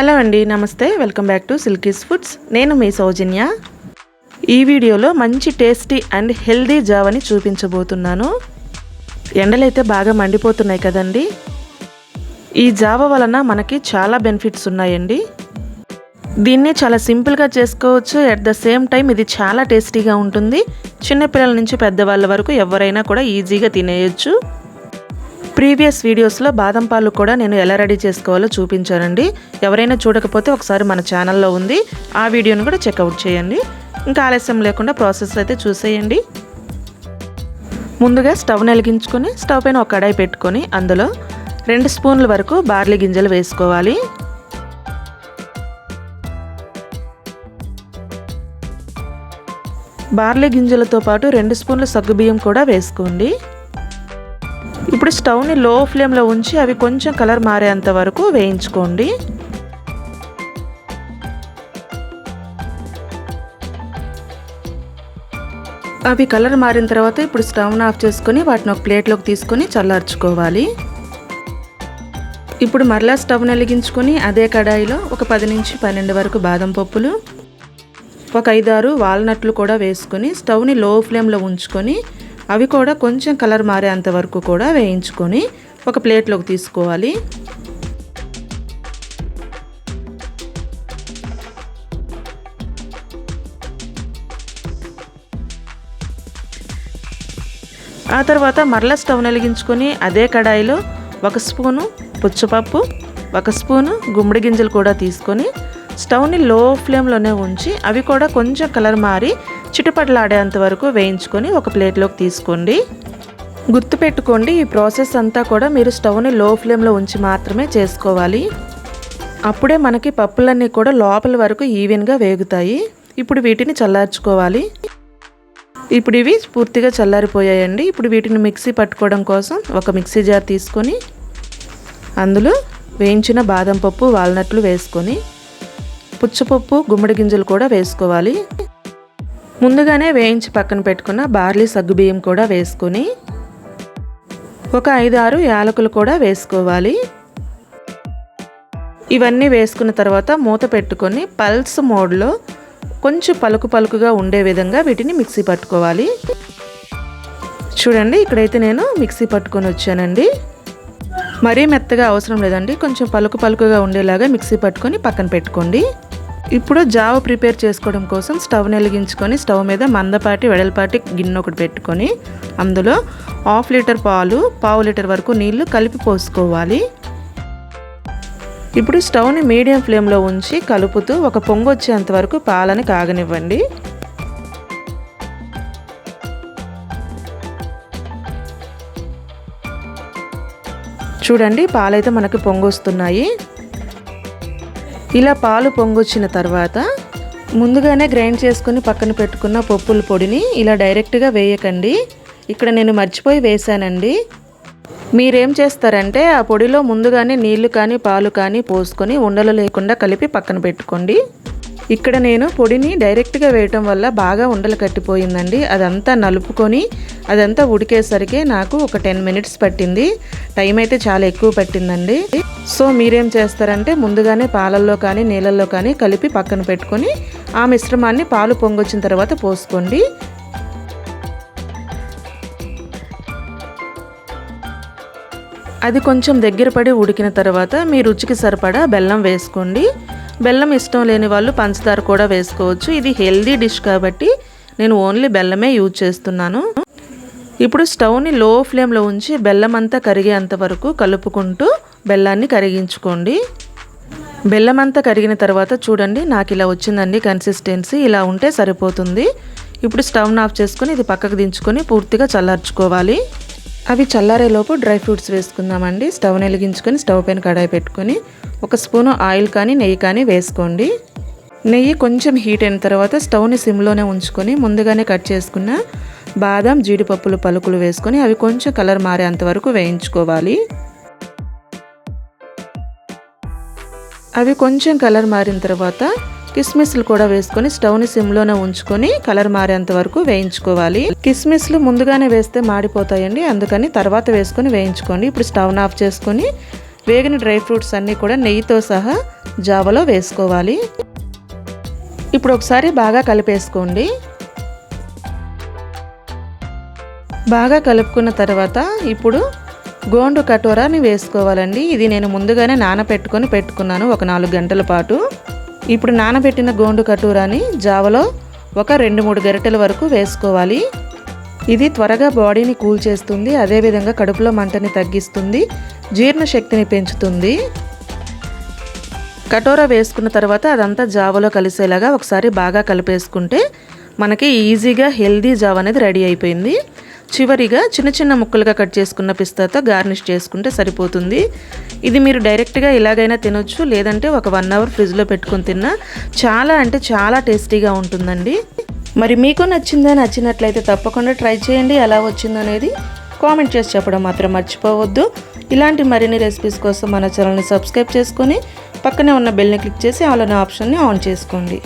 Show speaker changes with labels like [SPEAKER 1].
[SPEAKER 1] Hello అండి, నమస్తే. Welcome back to Silky's Foods. నేను మీ సౌజన్య. ఈ వీడియోలో మంచి టేస్టీ అండ్ హెల్దీ జావని చూపించబోతున్నాను. ఎండలైతే బాగా మండిపోతున్నాయి కదండి. ఈ జావ వలన మనకి చాలా బెనిఫిట్స్ ఉన్నాయండి. దీన్ని చాలా సింపుల్గా చేసుకోవచ్చు. అట్ ద సేమ్ టైం ఇది చాలా టేస్టీగా ఉంటుంది. చిన్నపిల్లల నుంచి పెద్దవాళ్ళ వరకు ఎవరైనా కూడా ఈజీగా తినేయచ్చు. ప్రీవియస్ వీడియోస్లో బాదం పాలు కూడా నేను ఎలా రెడీ చేసుకోవాలో చూపించానండి. ఎవరైనా చూడకపోతే ఒకసారి మన ఛానల్లో ఉంది, ఆ వీడియోని కూడా చెక్అవుట్ చేయండి. ఇంకా ఆలస్యం లేకుండా ప్రాసెస్ అయితే చూసేయండి. ముందుగా స్టవ్ వెలిగించుకొని స్టవ్ పైన ఒక కడాయి పెట్టుకొని అందులో 2 స్పూన్ల వరకు బార్లీ గింజలు వేసుకోవాలి. బార్లీ గింజలతో పాటు 2 స్పూన్ల సగ్గుబియ్యం కూడా వేసుకోండి. ఇప్పుడు స్టవ్ని లో ఫ్లేమ్లో ఉంచి అవి కొంచెం కలర్ మారేంత వరకు వేయించుకోండి. అవి కలర్ మారిన తర్వాత ఇప్పుడు స్టవ్ని ఆఫ్ చేసుకొని వాటిని ఒక ప్లేట్లోకి తీసుకొని చల్లార్చుకోవాలి. ఇప్పుడు మరలా స్టవ్ని వెలిగించుకొని అదే కడాయిలో ఒక 10 నుంచి 12 వరకు బాదం పప్పులు, ఒక 5-6 వాల్నట్లు కూడా వేసుకొని స్టవ్ని లో ఫ్లేమ్లో ఉంచుకొని అవి కూడా కొంచెం కలర్ మారేంత వరకు కూడా వేయించుకొని ఒక ప్లేట్లోకి తీసుకోవాలి. ఆ తర్వాత మరలా స్టవ్ వెలిగించుకొని అదే కడాయిలో 1 స్పూను పుచ్చపప్పు, 1 స్పూను గుమ్మడి గింజలు కూడా తీసుకొని స్టవ్ని లో ఫ్లేమ్లోనే ఉంచి అవి కూడా కొంచెం కలర్ మారి చిటపటలాడేంత వరకు వేయించుకొని ఒక ప్లేట్లోకి తీసుకోండి. గుర్తుపెట్టుకోండి, ఈ ప్రాసెస్ అంతా కూడా మీరు స్టవ్ని లో ఫ్లేమ్లో ఉంచి మాత్రమే చేసుకోవాలి. అప్పుడే మనకి పప్పులన్నీ కూడా లోపల వరకు ఈవెన్గా వేగుతాయి. ఇప్పుడు వీటిని చల్లార్చుకోవాలి. ఇప్పుడు ఇవి పూర్తిగా చల్లారిపోయాయండి. ఇప్పుడు వీటిని మిక్సీ పట్టుకోవడం కోసం ఒక మిక్సీ జార్ తీసుకొని అందులో వేయించిన బాదం పప్పు, వాల్నట్లు వేసుకొని పుచ్చపప్పు, గుమ్మడి గింజలు కూడా వేసుకోవాలి. ముందుగానే వేయించి పక్కన పెట్టుకున్న బార్లీ సగ్గుబియ్యం కూడా వేసుకొని ఒక 5-6 యాలకులు కూడా వేసుకోవాలి. ఇవన్నీ వేసుకున్న తర్వాత మూత పెట్టుకొని పల్స్ మోడ్లో కొంచెం పలుకుగా ఉండే విధంగా వీటిని మిక్సీ పట్టుకోవాలి. చూడండి, ఇక్కడైతే నేను మిక్సీ పట్టుకొని వచ్చానండి. మరీ మెత్తగా అవసరం లేదండి, కొంచెం పలుకుగా ఉండేలాగా మిక్సీ పట్టుకొని పక్కన పెట్టుకోండి. ఇప్పుడు జావ ప్రిపేర్ చేసుకోవడం కోసం స్టవ్ వెలిగించుకొని స్టవ్ మీద మందపాటి వెడల్పాటి గిన్నె ఒకటి పెట్టుకొని అందులో 1/2 లీటర్ పాలు, 1/4 లీటర్ వరకు నీళ్లు కలిపి పోసుకోవాలి. ఇప్పుడు స్టవ్ని మీడియం ఫ్లేమ్లో ఉంచి కలుపుతూ ఒక పొంగు వచ్చేంత వరకు పాలని కాగనివ్వండి. చూడండి, పాలైతే మనకి పొంగు వస్తున్నాయి. ఇలా పాలు పొంగొచ్చిన తర్వాత ముందుగానే గ్రైండ్ చేసుకొని పక్కన పెట్టుకున్న పప్పుల పొడిని ఇలా డైరెక్ట్గా వేయకండి. ఇక్కడ నేను మర్చిపోయి వేసానండి. మీరేం చేస్తారంటే ఆ పొడిలో ముందుగానే నీళ్లు కానీ పాలు కానీ పోసుకొని ఉండలు లేకుండా కలిపి పక్కన పెట్టుకోండి. ఇక్కడ నేను పొడిని డైరెక్ట్గా వేయటం వల్ల బాగా ఉండలు కట్టిపోయిందండి. అదంతా నలుపుకొని అదంతా ఉడికేసరికి నాకు ఒక 10 మినిట్స్ పట్టింది. టైం అయితే చాలా ఎక్కువ పట్టిందండి. సో మీరేం చేస్తారంటే ముందుగానే పాలల్లో కానీ నీళ్ళల్లో కానీ కలిపి పక్కన పెట్టుకొని ఆ మిశ్రమాన్ని పాలు పొంగొచ్చిన తర్వాత పోసుకోండి. అది కొంచెం దగ్గర పడి ఉడికిన తర్వాత మీ రుచికి సరిపడా బెల్లం వేసుకోండి. బెల్లం ఇష్టం లేని వాళ్ళు పంచదార కూడా వేసుకోవచ్చు. ఇది హెల్దీ డిష్ కాబట్టి నేను ఓన్లీ బెల్లమే యూజ్ చేస్తున్నాను. ఇప్పుడు స్టవ్ని లో ఫ్లేమ్లో ఉంచి బెల్లం అంతా కరిగేంత వరకు కలుపుకుంటూ బెల్లాన్ని కరిగించుకోండి. బెల్లం అంతా కరిగిన తర్వాత చూడండి, నాకు ఇలా వచ్చిందండి కన్సిస్టెన్సీ. ఇలా ఉంటే సరిపోతుంది. ఇప్పుడు స్టవ్ని ఆఫ్ చేసుకొని ఇది పక్కకు దించుకొని పూర్తిగా చల్లార్చుకోవాలి. అవి చల్లారేలోపు డ్రై ఫ్రూట్స్ వేసుకుందామండి. స్టవ్ని వెలిగించుకొని స్టవ్ పైన కడాయి పెట్టుకొని 1 స్పూను ఆయిల్ కానీ నెయ్యి కానీ వేసుకోండి. నెయ్యి కొంచెం హీట్ అయిన తర్వాత స్టవ్ని సిమ్లోనే ఉంచుకొని ముందుగానే కట్ చేసుకున్న బాదం, జీడిపప్పులు పలుకులు వేసుకొని అవి కొంచెం కలర్ మారేంత వరకు వేయించుకోవాలి. అవి కొంచెం కలర్ మారిన తర్వాత కిస్మిస్లు కూడా వేసుకొని స్టవ్ని సిమ్లోనే ఉంచుకొని కలర్ మారేంత వరకు వేయించుకోవాలి. కిస్మిస్లు ముందుగానే వేస్తే మాడిపోతాయండి, అందుకని తర్వాత వేసుకొని వేయించుకోండి. ఇప్పుడు స్టవ్ని ఆఫ్ చేసుకొని వేగిన డ్రై ఫ్రూట్స్ అన్నీ కూడా నెయ్యితో సహా జావలో వేసుకోవాలి. ఇప్పుడు ఒకసారి బాగా కలిపేసుకోండి. బాగా కలుపుకున్న తర్వాత ఇప్పుడు గోండు కటోరాని వేసుకోవాలండి. ఇది నేను ముందుగానే పెట్టుకున్నాను ఒక 4 గంటల పాటు. ఇప్పుడు నానబెట్టిన గోండు కటోరాని జావలో ఒక 2-3 గరిటెల వరకు వేసుకోవాలి. ఇది త్వరగా బాడీని కూల్ చేస్తుంది, అదేవిధంగా కడుపులో మంటని తగ్గిస్తుంది, జీర్ణశక్తిని పెంచుతుంది. కటోరా వేసుకున్న తర్వాత అదంతా జావలో కలిసేలాగా ఒకసారి బాగా కలిపేసుకుంటే మనకి ఈజీగా హెల్దీ జావ అనేది రెడీ అయిపోయింది. చివరిగా చిన్న చిన్న ముక్కలుగా కట్ చేసుకున్న పిస్తాతో గార్నిష్ చేసుకుంటే సరిపోతుంది. ఇది మీరు డైరెక్ట్గా ఇలాగైనా తినొచ్చు, లేదంటే ఒక 1 అవర్ ఫ్రిడ్జ్లో పెట్టుకొని తిన్నా చాలా అంటే చాలా టేస్టీగా ఉంటుందండి. మరి మీకు నచ్చినట్లయితే తప్పకుండా ట్రై చేయండి. ఎలా వచ్చిందనేది కామెంట్ చేసి చెప్పడం మాత్రం మర్చిపోవద్దు. ఇలాంటి మరిన్ని రెసిపీస్ కోసం మన ఛానల్ని సబ్స్క్రైబ్ చేసుకొని పక్కనే ఉన్న బెల్ని క్లిక్ చేసి ఆల్ అనే ఆప్షన్ని ఆన్ చేసుకోండి.